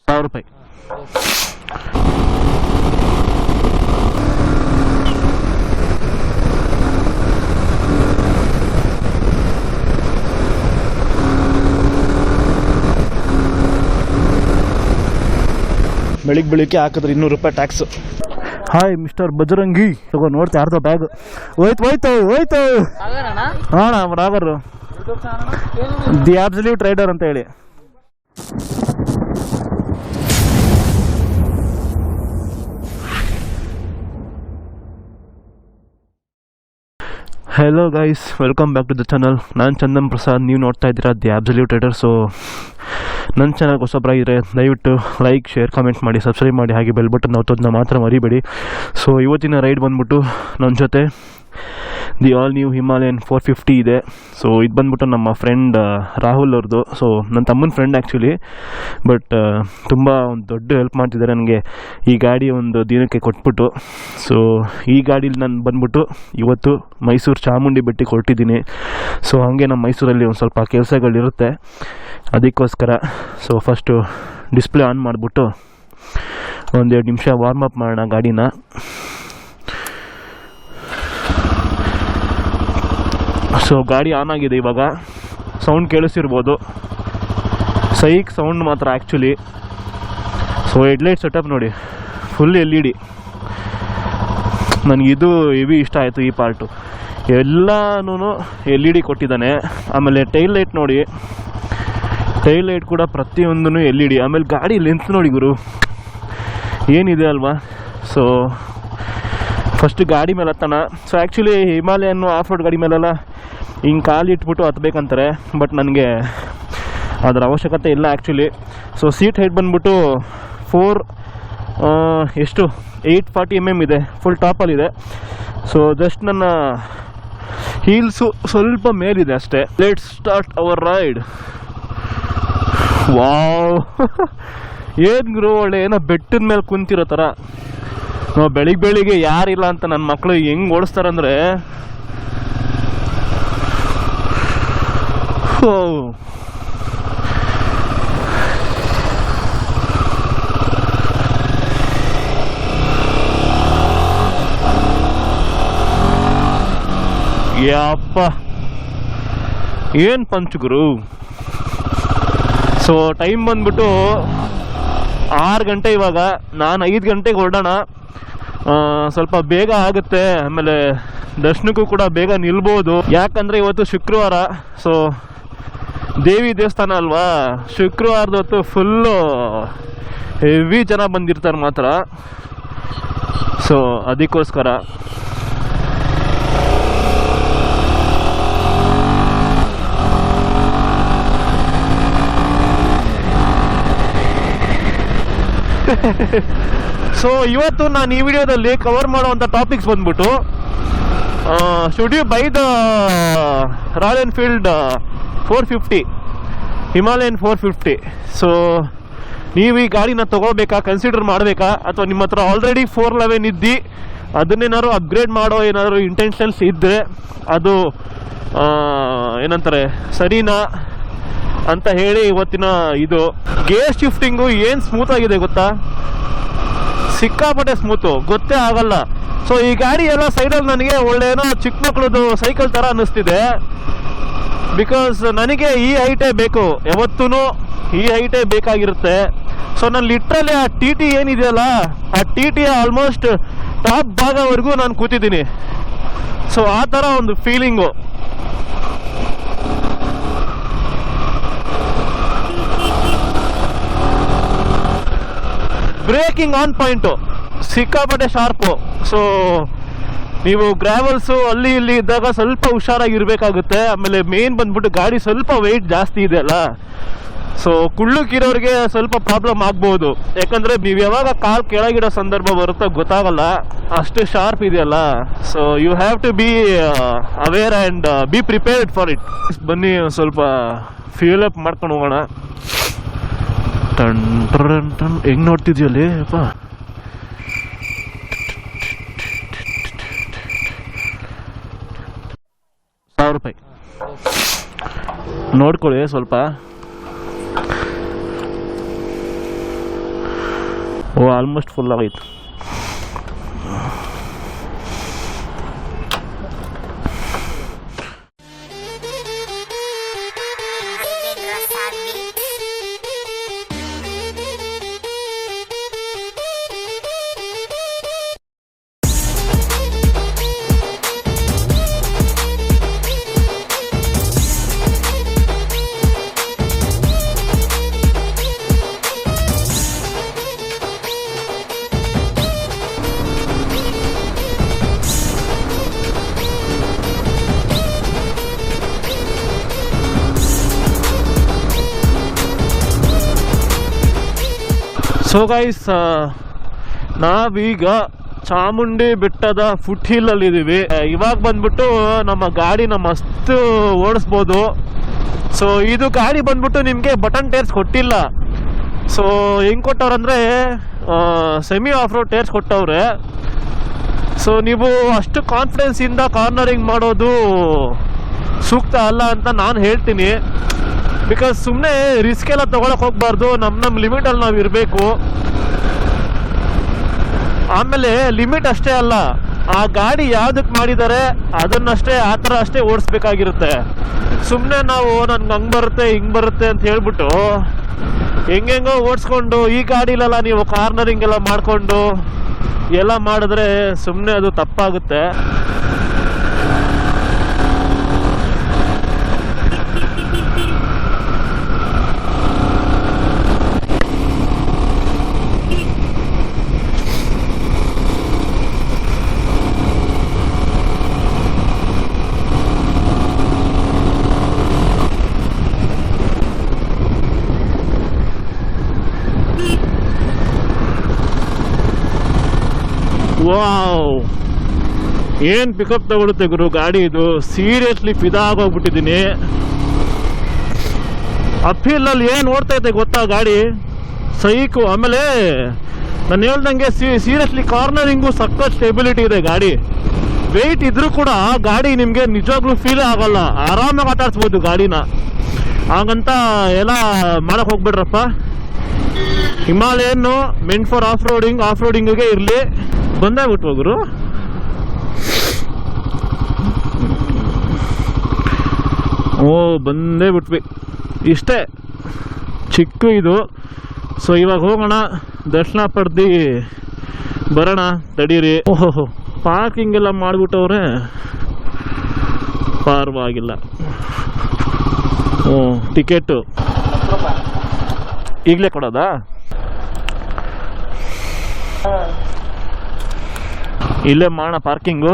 ರೂಪಾಯಿ. ಬೆಳಿಗ್ಗೆ ಹಾಕಿದ್ರೆ 200 ರೂಪಾಯಿ ಟ್ಯಾಕ್ಸ್. ಹಾಯ್ ಮಿಸ್ಟರ್ ಬಜರಂಗಿ, ತಗೋ ನೋಡ್ತಾ ಯಾರ್ದೋ ಬ್ಯಾಗ್ ಹೋಯ್ತು ಅಣ್ಣ ರಾಗರು ದಿ ಅಬ್ಸಲ್ಯೂಟ್ ರೈಡರ್ ಅಂತ ಹೇಳಿ. Hello guys, welcome back to the channel. ನಾನು ಚಂದನ್ ಪ್ರಸಾದ್, ನೀವು ನೋಡ್ತಾ ಇದ್ದೀರಾ ದಿ ಅಬ್ಸಲ್ಯೂಟ್ ರೈಡರ್. ಸೊ ನನ್ನ ಚಾನಲ್ಗೆ ಹೊಸಬ್ರಾಗಿದ್ದರೆ ದಯವಿಟ್ಟು ಲೈಕ್, ಶೇರ್, ಕಮೆಂಟ್ ಮಾಡಿ, ಸಬ್ಸ್ಕ್ರೈಬ್ ಮಾಡಿ, ಹಾಗೆ ಬೆಲ್ ಬಟನ್ ಒತ್ತೋದನ್ನ ಮಾತ್ರ ಮರಿಬೇಡಿ. ಸೊ ಇವತ್ತಿನ ರೈಡ್ ಬಂದ್ಬಿಟ್ಟು ನನ್ನ ಜೊತೆ ದಿ ಆಲ್ ನ್ಯೂ ಹಿಮಾಲಯನ್ 450 ಇದೆ. ಸೊ ಇದು ಬಂದ್ಬಿಟ್ಟು ನಮ್ಮ ಫ್ರೆಂಡ್ ರಾಹುಲ್ ಅವ್ರದ್ದು. ಸೊ ನನ್ನ ತಮ್ಮನ ಫ್ರೆಂಡ್ ಆ್ಯಕ್ಚುಲಿ, ಬಟ್ ತುಂಬ ಒಂದು ದೊಡ್ಡ ಹೆಲ್ಪ್ ಮಾಡ್ತಿದ್ದಾರೆ ನನಗೆ ಈ ಗಾಡಿ ಒಂದು ದಿನಕ್ಕೆ ಕೊಟ್ಬಿಟ್ಟು. ಸೊ ಈ ಗಾಡೀಲಿ ನಾನು ಬಂದ್ಬಿಟ್ಟು ಇವತ್ತು ಮೈಸೂರು ಚಾಮುಂಡಿ ಬೆಟ್ಟಕ್ಕೆ ಹೊರಟಿದ್ದೀನಿ. ಸೊ ಹಾಗೆ ನಮ್ಮ ಮೈಸೂರಲ್ಲಿ ಒಂದು ಸ್ವಲ್ಪ ಕೆಲಸಗಳಿರುತ್ತೆ, ಅದಕ್ಕೋಸ್ಕರ. ಸೊ ಫಸ್ಟು ಡಿಸ್ಪ್ಲೇ ಆನ್ ಮಾಡಿಬಿಟ್ಟು 1-2 ನಿಮಿಷ ವಾರ್ಮ್ ಅಪ್ ಮಾಡೋಣ ಗಾಡಿನ. ಸೊ ಗಾಡಿ ಆನ್ ಆಗಿದೆ ಇವಾಗ, ಸೌಂಡ್ ಕೇಳಿಸಿರ್ಬೋದು, ಸೈಕ್ ಸೌಂಡ್ ಮಾತ್ರ ಆ್ಯಕ್ಚುಲಿ. ಸೊ ಹೆಡ್ಲೈಟ್ ಸೆಟಪ್ ನೋಡಿ, ಫುಲ್ LED. ನನಗಿದು ಹೆವಿ ಇಷ್ಟ ಆಯಿತು ಈ ಪಾರ್ಟು, ಎಲ್ಲನೂ LED ಕೊಟ್ಟಿದ್ದಾನೆ. ಆಮೇಲೆ ಟೈಲ್ ಲೈಟ್ ನೋಡಿ, ಟೈಲ್ ಲೈಟ್ ಕೂಡ ಪ್ರತಿಯೊಂದೂ LED. ಆಮೇಲೆ ಗಾಡಿ ಲೆಂತ್ ನೋಡಿ ಗುರು, ಏನಿದೆ ಅಲ್ವಾ. ಸೊ ಫಸ್ಟ್ ಗಾಡಿ ಮೇಲೆ ಹತ್ತೋಣ. So actually Himalayan of road ಗಾಡಿ ಮೇಲೆಲ್ಲ ಹಿಂಗೆ ಕಾಲು ಇಟ್ಬಿಟ್ಟು ಹತ್ಬೇಕಂತಾರೆ, ಬಟ್ ನನಗೆ ಅದರ ಅವಶ್ಯಕತೆ ಇಲ್ಲ ಆ್ಯಕ್ಚುಲಿ. ಸೊ ಸೀಟ್ ಹೈಟ್ ಬಂದ್ಬಿಟ್ಟು 840 mm ಇದೆ, ಫುಲ್ ಟಾಪಲ್ಲಿದೆ. ಸೊ ಜಸ್ಟ್ ನನ್ನ ಹೀಲ್ಸು ಸ್ವಲ್ಪ ಮೇಲಿದೆ ಅಷ್ಟೇ. Let's start our ride. Wow ಏನು ಗುರು, ಒಳ್ಳೆ ಏನೋ ಬೆಟ್ಟದ ಮೇಲೆ ಕುಂತಿರೋ ಥರ. ನಾವು ಬೆಳಿಗ್ಗೆ ಯಾರಿಲ್ಲ ಅಂತ ನನ್ನ ಮಕ್ಕಳು ಹೆಂಗೆ ಓಡಿಸ್ತಾರಂದರೆ, ಯಪ್ಪ ಏನು ಪಂಚ್ ಗುರು. ಸೊ ಟೈಮ್ ಬಂದ್ಬಿಟ್ಟು 6 ಗಂಟೆ ಇವಾಗ. ನಾನು 5 ಗಂಟೆಗೆ ಹೊರಡೋಣ, ಸ್ವಲ್ಪ ಬೇಗ ಆಗುತ್ತೆ. ಆಮೇಲೆ ದರ್ಶನಕ್ಕೂ ಕೂಡ ಬೇಗ ನಿಲ್ಬೋದು, ಯಾಕಂದರೆ ಇವತ್ತು ಶುಕ್ರವಾರ. ಸೊ ದೇವಿ ದೇವಸ್ಥಾನ ಅಲ್ವಾ, ಶುಕ್ರವಾರದ ಹೊತ್ತು ಫುಲ್ಲು ಹೆವಿ ಜನ ಬಂದಿರ್ತಾರೆ ಮಾತ್ರ. ಸೊ ಅದಕ್ಕೋಸ್ಕರ ಸೊ ಇವತ್ತು ನಾನು ಈ ವಿಡಿಯೋದಲ್ಲಿ ಕವರ್ ಮಾಡುವಂಥ ಟಾಪಿಕ್ಸ್ ಬಂದ್ಬಿಟ್ಟು, should you buy the Royal Enfield 450, Himalayan 450. So ನೀವು ಈ ಗಾಡಿನ ತೊಗೋಬೇಕಾ, ಕನ್ಸಿಡರ್ ಮಾಡಬೇಕಾ, ಅಥವಾ ನಿಮ್ಮ ಹತ್ರ ಆಲ್ರೆಡಿ 411 ಇದ್ದು ಅದನ್ನೇನಾದ್ರು ಅಪ್ಗ್ರೇಡ್ ಮಾಡೋ ಏನಾದರೂ ಇಂಟೆನ್ಷನ್ಸ್ ಇದ್ದರೆ ಅದು ಏನಂತಾರೆ ಸರಿನಾ ಅಂತ ಹೇಳಿ ಇವತ್ತಿನ ಇದು. ಗೇರ್ ಶಿಫ್ಟಿಂಗು ಏನು ಸ್ಮೂತ್ ಆಗಿದೆ ಗೊತ್ತಾ, ಸಿಕ್ಕಾಪಟ್ಟೆ ಸ್ಮೂತು, ಗೊತ್ತೇ ಆಗಲ್ಲ. ಸೊ ಈ ಗಾಡಿ ಎಲ್ಲ ಸೈಡಲ್ಲಿ ನನಗೆ ಒಳ್ಳೆಯನೋ ಚಿಕ್ಕ ಮಕ್ಕಳದು ಸೈಕಲ್ ಥರ ಅನ್ನಿಸ್ತಿದೆ. ಬಿಕಾಸ್ ನನಗೆ ಈ ಹೈಟೇ ಬೇಕು, ಯಾವತ್ತೂ ಈ ಹೈಟೇ ಬೇಕಾಗಿರುತ್ತೆ. ಸೊ ನಾನು ಲಿಟ್ರಲಿ ಆ TT ಏನಿದೆಯಲ್ಲ, ಆ TTಯ ಆಲ್ಮೋಸ್ಟ್ ಟಾಪ್ ಭಾಗವರೆಗೂ ನಾನು ಕೂತಿದ್ದೀನಿ. ಸೊ ಆ ಥರ ಒಂದು ಫೀಲಿಂಗು. ಬ್ರೇಕಿಂಗ್ ಆನ್ ಪಾಯಿಂಟು ಸಿಕ್ಕಾಪಟ್ಟೆ ಶಾರ್ಪು. ಸೊ ನೀವು ಗ್ರಾವೆಲ್ಸು ಅಲ್ಲಿ ಇಲ್ಲಿ ಇದ್ದಾಗ ಸ್ವಲ್ಪ ಹುಷಾರಾಗಿರ್ಬೇಕಾಗುತ್ತೆ. ಆಮೇಲೆ ಮೇನ್ ಬಂದ್ಬಿಟ್ಟು ಗಾಡಿ ಸ್ವಲ್ಪ ವೆಯ್ಟ್ ಜಾಸ್ತಿ ಇದೆ ಅಲ್ಲ, ಸೊ ಕುಳ್ಳಕ್ಕಿರೋರಿಗೆ ಸ್ವಲ್ಪ ಪ್ರಾಬ್ಲಮ್ ಆಗ್ಬೋದು. ಯಾಕಂದರೆ ನೀವು ಯಾವಾಗ ಕಾಲು ಕೆಳಗಿಡೋ ಸಂದರ್ಭ ಬರುತ್ತೋ ಗೊತ್ತಾಗಲ್ಲ, ಅಷ್ಟು ಶಾರ್ಪ್ ಇದೆಯಲ್ಲ. So you have to be aware and be prepared for it. ಬನ್ನಿ ಸ್ವಲ್ಪ ಫ್ಯೂಲ್ ಅಪ್ ಮಾಡ್ಕೊಂಡು ಹೋಗೋಣ. ಟನ್ ಟನ್ ಟನ್ ಹೆಂಗೆ ನೋಡ್ತಿದ್ಯಲ್ಲಿ ಅಪ್ಪ. ₹1000 ನೋಡ್ಕೊಳ್ಳಿ ಸ್ವಲ್ಪ. ಓ ಆಲ್ಮೋಸ್ಟ್ ಫುಲ್ ಆಗೈತು. ಸೊ ಗೈಸ್, ನಾವೀಗ ಚಾಮುಂಡಿ ಬೆಟ್ಟದ ಫುಟ್ ಹಿಲ್ಲಲ್ಲಿದ್ದೀವಿ. ಇವಾಗ ಬಂದ್ಬಿಟ್ಟು ನಮ್ಮ ಗಾಡಿನ ಮಸ್ತ್ ಓಡಿಸ್ಬೋದು. ಸೊ ಇದು ಗಾಡಿ ಬಂದ್ಬಿಟ್ಟು ನಿಮಗೆ ಬಟನ್ ಟೈರ್ಸ್ ಕೊಟ್ಟಿಲ್ಲ. ಸೊ ಹೆಂಗೆ ಕೊಟ್ಟವ್ರಂದರೆ ಸೆಮಿ ಆಫ್ ರೋಡ್ ಟೈರ್ಸ್ ಕೊಟ್ಟವ್ರೆ. ಸೊ ನೀವು ಅಷ್ಟು ಕಾನ್ಫಿಡೆನ್ಸಿಂದ ಕಾರ್ನರಿಂಗ್ ಮಾಡೋದು ಸೂಕ್ತ ಅಲ್ಲ ಅಂತ ನಾನು ಹೇಳ್ತೀನಿ. ಬಿಕಾಸ್ ಸುಮ್ಮನೆ ರಿಸ್ಕ್ ಎಲ್ಲ ತೊಗೊಳಕ್ಕೆ ಹೋಗ್ಬಾರ್ದು. ನಮ್ಮ ಲಿಮಿಟಲ್ಲಿ ನಾವು ಇರಬೇಕು. ಆಮೇಲೆ ಲಿಮಿಟ್ ಅಷ್ಟೇ ಅಲ್ಲ, ಆ ಗಾಡಿ ಯಾವುದಕ್ಕೆ ಮಾಡಿದ್ದಾರೆ ಅದನ್ನಷ್ಟೇ ಆ ಥರ ಅಷ್ಟೇ ಓಡಿಸ್ಬೇಕಾಗಿರುತ್ತೆ. ಸುಮ್ಮನೆ ನಾವು ನನ್ಗೆ ಹಂಗೆ ಬರುತ್ತೆ ಹಿಂಗೆ ಬರುತ್ತೆ ಅಂತ ಹೇಳ್ಬಿಟ್ಟು ಹೆಂಗೆಂಗೋ ಓಡಿಸ್ಕೊಂಡು ಈ ಗಾಡಿಲೆಲ್ಲ ನೀವು ಕಾರ್ನರಿಂಗ್ ಎಲ್ಲ ಮಾಡಿಕೊಂಡು ಎಲ್ಲ ಮಾಡಿದ್ರೆ ಸುಮ್ಮನೆ ಅದು ತಪ್ಪಾಗುತ್ತೆ. ವಾವ್, ಏನು ಪಿಕಪ್ ತಗೊಳುತ್ತೆ ಗುರು ಗಾಡಿ ಇದು. ಸೀರಿಯಸ್ಲಿ ಫಿದಾ ಆಗೋಗ್ಬಿಟ್ಟಿದ್ದೀನಿ. ಅಫೀಲಲ್ಲಿ ಏನು ಓಡ್ತಾ ಇದೆ ಗೊತ್ತಾ ಗಾಡಿ, ಸೈಕು. ಆಮೇಲೆ ನಾನು ಹೇಳ್ದಂಗೆ ಸೀರಿಯಸ್ಲಿ ಕಾರ್ನರಿಂಗು ಸಖತ್ ಸ್ಟೆಬಿಲಿಟಿ ಇದೆ ಗಾಡಿ. ವೆಯ್ಟ್ ಇದ್ರೂ ಕೂಡ ಗಾಡಿ ನಿಮಗೆ ನಿಜವಾಗ್ಲೂ ಫೀಲ್ ಆಗಲ್ಲ. ಆರಾಮಾಗಿ ಆಟಾಡ್ಸ್ಬೋದು ಗಾಡಿನ. ಹಾಗಂತ ಎಲ್ಲ ಮಾಡಕ್ಕೆ ಹೋಗ್ಬಿಡ್ರಪ್ಪ. ಹಿಮಾಲಯನ್ನು ಮೆಂಟ್ ಫಾರ್ ಆಫ್ ರೋಡಿಂಗಿಗೆ ಇರಲಿ. ಬಂದೇ ಬಿಟ್ಟು ಹೋಗ್ರು. ಓ ಬಂದೇ ಬಿಟ್ವಿ. ಇಷ್ಟೇ ಚಿಕ್ಕ ಇದು. ಸೊ ಇವಾಗ ಹೋಗೋಣ, ದರ್ಶನ ಪಡೆದು ಬರೋಣ. ತಡೀರಿ. ಓಹೋ, ಪಾರ್ಕಿಂಗ್ ಎಲ್ಲ ಮಾಡಿಬಿಟ್ಟವ್ರೆ, ಪರವಾಗಿಲ್ಲ. ಓ ಟಿಕೆಟು ಈಗಲೇ ಕೊಡೋದಾ? ಇಲ್ಲೇ ಮಾಡೋಣ ಪಾರ್ಕಿಂಗು.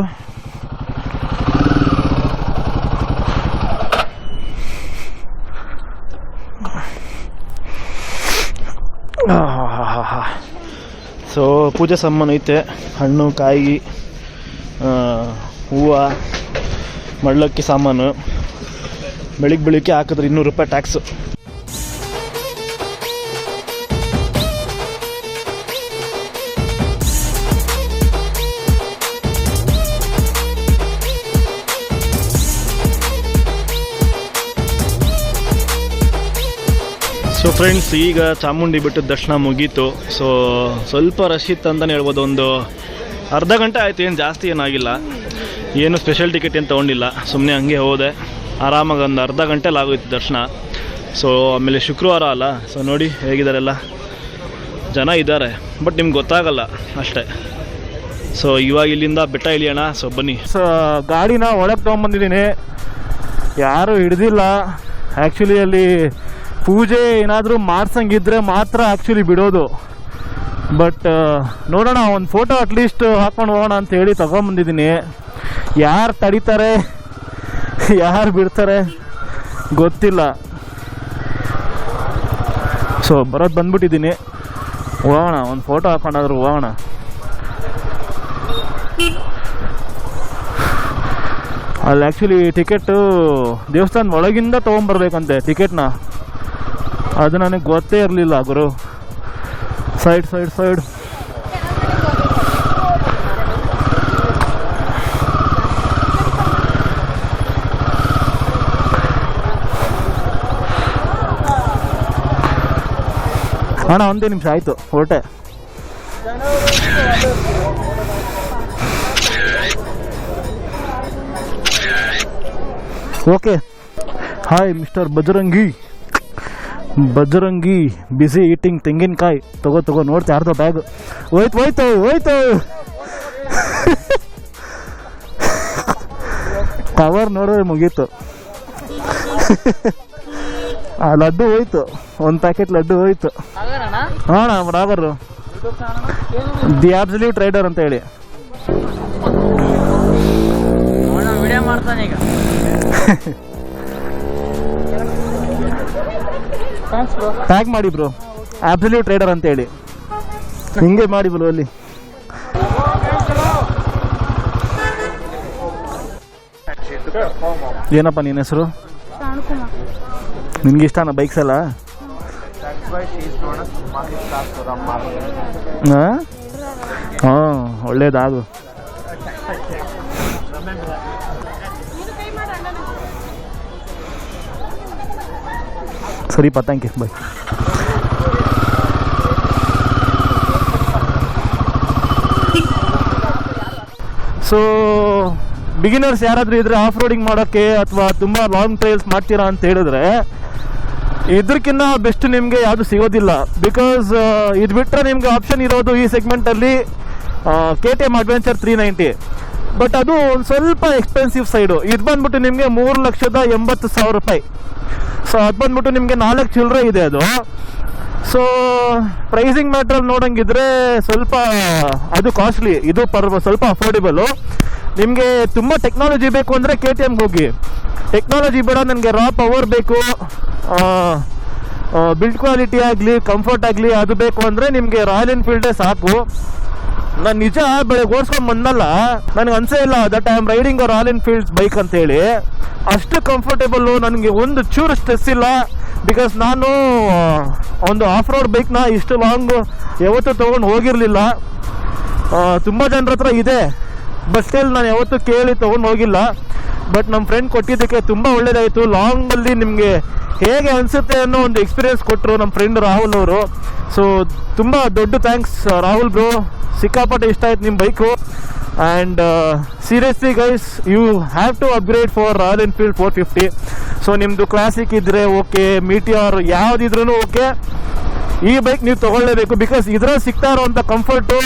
ಸೊ ಪೂಜೆ ಸಾಮಾನು ಐತೆ, ಹಣ್ಣು ಕಾಯಿ ಹೂವು ಮಳ್ಳಕ್ಕಿ ಸಾಮಾನು. ಬೆಳಿಗ್ಗೆ ಹಾಕಿದ್ರೆ 200 ರೂಪಾಯಿ ಟ್ಯಾಕ್ಸು. ಸೊ ಫ್ರೆಂಡ್ಸ್, ಈಗ ಚಾಮುಂಡಿ ಬೆಟ್ಟದ ದರ್ಶನ ಮುಗೀತು. ಸೊ ಸ್ವಲ್ಪ ರಶ್ ಇತ್ತು ಅಂತಲೇ ಹೇಳ್ಬೋದು. ಒಂದು ಅರ್ಧ ಗಂಟೆ ಆಯಿತು, ಏನು ಜಾಸ್ತಿ ಏನಾಗಿಲ್ಲ. ಏನು ಸ್ಪೆಷಲ್ ಟಿಕೆಟ್ ಏನು ತೊಗೊಂಡಿಲ್ಲ, ಸುಮ್ಮನೆ ಹಂಗೆ ಹೋದೆ. ಆರಾಮಾಗಿ ಒಂದು ಅರ್ಧ ಗಂಟೆಲಿ ಆಗೋಯ್ತು ದರ್ಶನ. ಸೊ ಆಮೇಲೆ ಶುಕ್ರವಾರ ಅಲ್ಲ, ಸೊ ನೋಡಿ ಹೇಗಿದ್ದಾರೆಲ್ಲ ಜನ ಇದ್ದಾರೆ, ಬಟ್ ನಿಮ್ಗೆ ಗೊತ್ತಾಗಲ್ಲ ಅಷ್ಟೇ. ಸೊ ಇವಾಗ ಇಲ್ಲಿಂದ ಬೆಟ್ಟ ಇಳಿಯೋಣ. ಸೊ ಬನ್ನಿ. ಸೊ ಗಾಡಿನ ಒಳಗೆ ತೊಗೊಂಬಂದಿದ್ದೀನಿ, ಯಾರೂ ಹಿಡ್ದಿಲ್ಲ. ಆ್ಯಕ್ಚುಲಿ ಅಲ್ಲಿ ಪೂಜೆ ಏನಾದರೂ ಮಾಡ್ಸಂಗಿದ್ರೆ ಮಾತ್ರ ಆ್ಯಕ್ಚುಲಿ ಬಿಡೋದು. ಬಟ್ ನೋಡೋಣ, ಒಂದು ಫೋಟೋ ಅಟ್ಲೀಸ್ಟ್ ಹಾಕ್ಕೊಂಡು ಹೋಗೋಣ ಅಂತ ಹೇಳಿ ತೊಗೊಂಬಂದಿದ್ದೀನಿ. ಯಾರು ತಡೀತಾರೆ ಯಾರು ಬಿಡ್ತಾರೆ ಗೊತ್ತಿಲ್ಲ. ಸೊ ಬರೋದು ಬಂದ್ಬಿಟ್ಟಿದ್ದೀನಿ, ಹೋಗೋಣ, ಒಂದು ಫೋಟೋ ಹಾಕ್ಕೊಂಡಾದ್ರೂ ಹೋಗೋಣ. ಅಲ್ಲಿ ಆ್ಯಕ್ಚುಲಿ ಟಿಕೆಟು ದೇವಸ್ಥಾನದ ಒಳಗಿಂದ ತೊಗೊಂಬರ್ಬೇಕಂತೆ ಟಿಕೆಟ್ನ. ಅದು ನನಗೆ ಗೊತ್ತೇ ಇರಲಿಲ್ಲ ಗುರು. ಸೈಡ್ ಅಣ್ಣ, ಒಂದೇ ನಿಮಿಷ ಆಯಿತು, ಹೊರಟೆ. ಓಕೆ. ಹಾಯ್ ಮಿಸ್ಟರ್ ಬಜರಂಗಿ ಬಿಸಿ ಈಟಿಂಗ್ ತೆಂಗಿನಕಾಯಿ. ತಗೋ ನೋಡ್ತಾ ಯಾರ್ದೋ ಬ್ಯಾಗ್ ಹೋಯ್ತು ಕವರ್ ನೋಡಿದ್ರೆ ಮುಗೀತು. ಆ ಲಡ್ಡು ಹೋಯ್ತು, ಒಂದು ಪ್ಯಾಕೆಟ್ ಲಡ್ಡು ಹೋಯ್ತು. ಹಾಂ ರಾಗರು ದಿ ಅಬ್ಸಲ್ಯೂಟ್ ರೈಡರ್ ಅಂತ ಹೇಳಿ ಟ್ಯಾಗ್ ಮಾಡಿ ಬ್ರೋ, ಅಬ್ಸಲ್ಯೂಟ್ ರೈಡರ್ ಅಂತ ಹೇಳಿ ಹಿಂಗೆ ಮಾಡಿ ಬ್ರೋ. ಅಲ್ಲಿ ಏನಪ್ಪ ನಿನ್ನ ಹೆಸರು? ನಿನ್ಗೆ ಇಷ್ಟನಾ ಬೈಕ್ಸ್ ಎಲ್ಲ? ಹಾಂ ಒಳ್ಳೇದಾಗು. ಸರಿಪ್ಪ, thank you, bye. So beginners ಯಾರಾದರೂ ಇದ್ರೆ ಆಫ್ ರೋಡಿಂಗ್ ಮಾಡೋಕ್ಕೆ ಅಥವಾ ತುಂಬ ಲಾಂಗ್ ಟ್ರೈಲ್ಸ್ ಮಾಡ್ತೀರಾ ಅಂತ ಹೇಳಿದ್ರೆ ಇದಕ್ಕಿಂತ ಬೆಸ್ಟ್ ನಿಮಗೆ ಯಾವುದು ಸಿಗೋದಿಲ್ಲ. ಬಿಕಾಸ್ ಇದು ಬಿಟ್ಟರೆ ನಿಮಗೆ ಆಪ್ಷನ್ ಇರೋದು ಈ ಸೆಗ್ಮೆಂಟಲ್ಲಿ KTM ಅಡ್ವೆಂಚರ್ 390. ಬಟ್ ಅದು ಒಂದು ಸ್ವಲ್ಪ ಎಕ್ಸ್ಪೆನ್ಸಿವ್ ಸೈಡು. ಇದು ಬಂದ್ಬಿಟ್ಟು ನಿಮಗೆ 3,80,000 ರೂಪಾಯಿ. ಸೊ ಅದು ಬಂದ್ಬಿಟ್ಟು ನಿಮಗೆ 4 ಚಿಲ್ಲರೆ ಇದೆ ಅದು. ಸೊ ಪ್ರೈಸಿಂಗ್ ಮ್ಯಾಟ್ರಲ್ಲಿ ನೋಡೋಂಗಿದ್ರೆ ಸ್ವಲ್ಪ ಅದು ಕಾಸ್ಟ್ಲಿ, ಇದು ಸ್ವಲ್ಪ ಅಫೋರ್ಡೆಬಲು. ನಿಮಗೆ ತುಂಬ ಟೆಕ್ನಾಲಜಿ ಬೇಕು ಅಂದರೆ KTMಗೆ ಹೋಗಿ. ಟೆಕ್ನಾಲಜಿ ಬೇಡ, ನನಗೆ ರಾ ಪವರ್ ಬೇಕು, ಬಿಲ್ಡ್ ಕ್ವಾಲಿಟಿ ಆಗಲಿ, ಕಂಫರ್ಟ್ ಆಗಲಿ ಅದು ಬೇಕು ಅಂದರೆ ನಿಮಗೆ ರಾಯಲ್ ಎನ್ಫೀಲ್ಡೇ ಸಾಕು. ನಾನು ನಿಜ ಬೆಳಗ್ಗೆ ಓಡಿಸ್ಕೊಂಡು ಬಂದಲ್ಲ, ನನಗೆ ಅನ್ಸೇ ಇಲ್ಲ that I am riding a Royal Enfields bike ಅಂತೇಳಿ. ಅಷ್ಟು ಕಂಫರ್ಟೇಬಲ್ಲು, ನನಗೆ ಒಂದು ಚೂರು ಸ್ಟ್ರೆಸ್ ಇಲ್ಲ. ಬಿಕಾಸ್ ನಾನು ಒಂದು ಆಫ್ ರೋಡ್ ಬೈಕ್ನ ಇಷ್ಟು ಲಾಂಗ್ ಯಾವತ್ತೂ ತೊಗೊಂಡು ಹೋಗಿರಲಿಲ್ಲ. ತುಂಬ ಜನರ ಹತ್ರ ಇದೆ, ಬಟ್ ಸ್ಟಿಲ್ ನಾನು ಯಾವತ್ತೂ ಕೇಳಿ ತೊಗೊಂಡು ಹೋಗಿಲ್ಲ. ಬಟ್ ನಮ್ಮ ಫ್ರೆಂಡ್ ಕೊಟ್ಟಿದ್ದಕ್ಕೆ ತುಂಬ ಒಳ್ಳೇದಾಯಿತು. ಲಾಂಗಲ್ಲಿ ನಿಮಗೆ ಹೇಗೆ ಅನಿಸುತ್ತೆ ಅನ್ನೋ ಒಂದು ಎಕ್ಸ್ಪೀರಿಯೆನ್ಸ್ ಕೊಟ್ಟರು ನಮ್ಮ ಫ್ರೆಂಡ್ ರಾಹುಲ್ ಅವರು. ಸೊ ತುಂಬ ದೊಡ್ಡ ಥ್ಯಾಂಕ್ಸ್ ರಾಹುಲ್ ಬ್ರೋ, ಸಿಕ್ಕಾಪಟ್ಟೆ ಇಷ್ಟ ಆಯ್ತು ನಿಮ್ಮ bike. And seriously guys, you have to upgrade for Royal Enfield 450. So ನಿಮ್ಮದು ಕ್ಲಾಸಿಕ್ ಇದ್ದರೆ ಓಕೆ, ಮೀಟಿಯಾರ್ ಯಾವುದಿದ್ರೂ ಓಕೆ, ಈ ಬೈಕ್ ನೀವು ತೊಗೊಳ್ಳೇಬೇಕು. ಬಿಕಾಸ್ ಇದರಲ್ಲಿ ಸಿಗ್ತಾ ಇರೋವಂಥ ಕಂಫರ್ಟು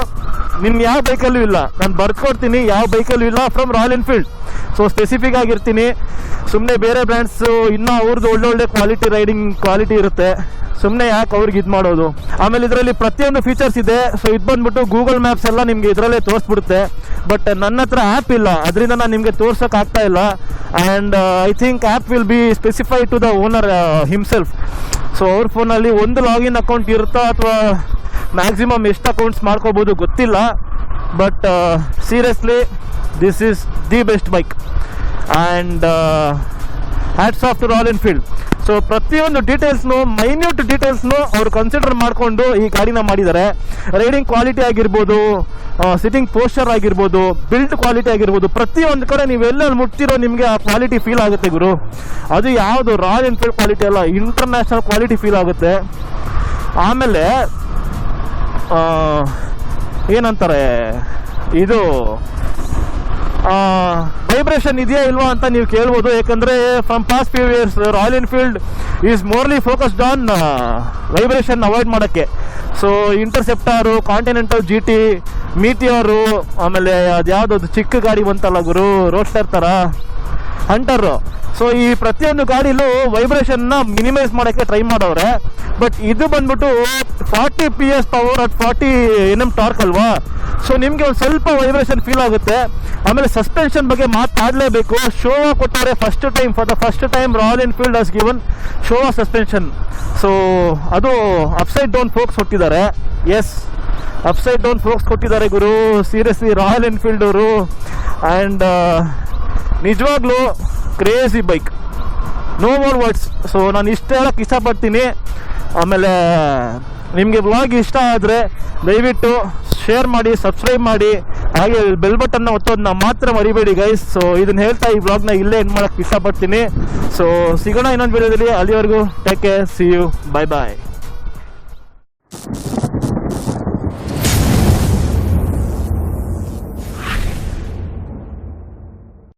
ನಿಮ್ಮ ಯಾವ ಬೈಕಲ್ಲೂ ಇಲ್ಲ. ನಾನು ಬರ್ಕೊಡ್ತೀನಿ, ಯಾವ ಬೈಕಲ್ಲೂ ಇಲ್ಲ from Royal Enfield. So specific ಆಗಿರ್ತೀನಿ. ಸುಮ್ಮನೆ ಬೇರೆ ಬ್ರ್ಯಾಂಡ್ಸು ಇನ್ನೂ ಅವ್ರದ್ದು ಒಳ್ಳೊಳ್ಳೆ ರೈಡಿಂಗ್ ಕ್ವಾಲಿಟಿ ಇರುತ್ತೆ, ಸುಮ್ಮನೆ ಯಾಕೆ ಅವ್ರಿಗೆ ಇದು ಮಾಡೋದು. ಆಮೇಲೆ ಇದರಲ್ಲಿ ಪ್ರತಿಯೊಂದು ಫೀಚರ್ಸ್ ಇದೆ. ಸೊ ಇದು ಬಂದ್ಬಿಟ್ಟು ಗೂಗಲ್ ಮ್ಯಾಪ್ಸ್ ಎಲ್ಲ ನಿಮಗೆ ಇದರಲ್ಲೇ ತೋರಿಸ್ಬಿಡುತ್ತೆ. ಬಟ್ ನನ್ನ ಹತ್ರ ಆ್ಯಪ್ ಇಲ್ಲ, ಅದರಿಂದ ನಾನು ನಿಮಗೆ ತೋರ್ಸೋಕೆ ಆಗ್ತಾ ಇಲ್ಲ. And I think app will be specified to the owner himself. So ಅವ್ರ ಫೋನಲ್ಲಿ ಒಂದು ಲಾಗಿನ್ ಅಕೌಂಟ್ ಇರುತ್ತಾ ಅಥವಾ ಮ್ಯಾಕ್ಸಿಮಮ್ ಎಷ್ಟು ಅಕೌಂಟ್ಸ್ ಮಾಡ್ಕೋಬೋದು ಗೊತ್ತಿಲ್ಲ. But seriously this is the best bike. And hats off to Royal Enfield. So ಪ್ರತಿಯೊಂದು ಡೀಟೇಲ್ಸ್ನು, ಮೈನ್ಯೂಟ್ ಡೀಟೇಲ್ಸ್ನು ಅವರು ಕನ್ಸಿಡರ್ ಮಾಡಿಕೊಂಡು ಈ ಗಾಡಿನ ಮಾಡಿದ್ದಾರೆ. ರೈಡಿಂಗ್ ಕ್ವಾಲಿಟಿ ಆಗಿರ್ಬೋದು, ಸಿಟ್ಟಿಂಗ್ ಪೋಸ್ಚರ್ ಆಗಿರ್ಬೋದು, ಬಿಲ್ಡ್ ಕ್ವಾಲಿಟಿ ಆಗಿರ್ಬೋದು, ಪ್ರತಿಯೊಂದು ಕಡೆ ನೀವೆಲ್ಲ ಮುಟ್ತಿರೋ ನಿಮಗೆ ಆ ಕ್ವಾಲಿಟಿ ಫೀಲ್ ಆಗುತ್ತೆ ಗುರು. ಅದು ಯಾವುದು ರಾಯಲ್ ಎನ್ಫೀಲ್ಡ್ ಕ್ವಾಲಿಟಿ ಅಲ್ಲ, ಇಂಟರ್ನ್ಯಾಷನಲ್ ಕ್ವಾಲಿಟಿ ಫೀಲ್ ಆಗುತ್ತೆ. ಆಮೇಲೆ ಏನಂತಾರೆ ಇದು ವೈಬ್ರೇಷನ್ ಇದೆಯಾ ಇಲ್ವಾ ಅಂತ ನೀವು ಕೇಳ್ಬೋದು. ಯಾಕಂದರೆ from past few years Royal Enfield is morely focused on vibration avoid ಮಾಡೋಕ್ಕೆ. So Interceptor, Continental GT, Meteor, ಆಮೇಲೆ ಅದು ಯಾವುದದು ಚಿಕ್ಕ ಗಾಡಿ ಬಂತಲ್ಲ ಗುರು, ರೋಡ್ಸ್ಟರ್ ಥರ, ಹಂಟರು. ಸೊ ಈ ಪ್ರತಿಯೊಂದು ಗಾಡಿಲೂ ವೈಬ್ರೇಷನ್ನ ಮಿನಿಮೈಸ್ ಮಾಡೋಕ್ಕೆ ಟ್ರೈ ಮಾಡವ್ರೆ. ಬಟ್ ಇದು ಬಂದ್ಬಿಟ್ಟು 40 PS power at 40 NM torque ಅಲ್ವಾ. ಸೊ ನಿಮಗೆ ಒಂದು ಸ್ವಲ್ಪ ವೈಬ್ರೇಷನ್ ಫೀಲ್ ಆಗುತ್ತೆ. ಆಮೇಲೆ ಸಸ್ಪೆನ್ಷನ್ ಬಗ್ಗೆ ಮಾತಾಡಲೇಬೇಕು. ಶೋವಾ ಕೊಟ್ಟವ್ರೆ for the first time Royal Enfield has given Showa suspension. So ಅದು ಅಪ್ಸೈಡ್ ಡೌನ್ ಫೋಕ್ಸ್ ಕೊಟ್ಟಿದ್ದಾರೆ. ಎಸ್, ಅಪ್ಸೈಡ್ ಡೌನ್ ಫೋಕ್ಸ್ ಕೊಟ್ಟಿದ್ದಾರೆ ಗುರು. ಸೀರಿಯಸ್ಲಿ ರಾಯಲ್ ಎನ್ಫೀಲ್ಡ್ ಅವರು. ಆ್ಯಂಡ್ ನಿಜವಾಗ್ಲೂ crazy bike, no more words. So ನಾನು ಇಷ್ಟ ಹೇಳಕ್ಕೆ ಇಷ್ಟಪಡ್ತೀನಿ. ಆಮೇಲೆ ನಿಮಗೆ ವ್ಲಾಗ್ ಇಷ್ಟ ಆದರೆ ದಯವಿಟ್ಟು ಶೇರ್ ಮಾಡಿ, ಸಬ್ಸ್ಕ್ರೈಬ್ ಮಾಡಿ, ಹಾಗೆ ಬೆಲ್ ಬಟನ್ನ ಒತ್ತೋದನ್ನ ಮಾತ್ರ ಮರಿಬೇಡಿ ಗೈಸ್. ಸೊ ಇದನ್ನು ಹೇಳ್ತಾ ಈ ವ್ಲಾಗ್ನ ಇಲ್ಲೇ ಎಂಡ್ ಮಾಡೋಕ್ಕೆ ಇಷ್ಟಪಡ್ತೀನಿ. ಸೊ ಸಿಗೋಣ ಇನ್ನೊಂದು ವಿಡಿಯೋದಲ್ಲಿ. ಅಲ್ಲಿವರೆಗೂ take care, see you, bye bye.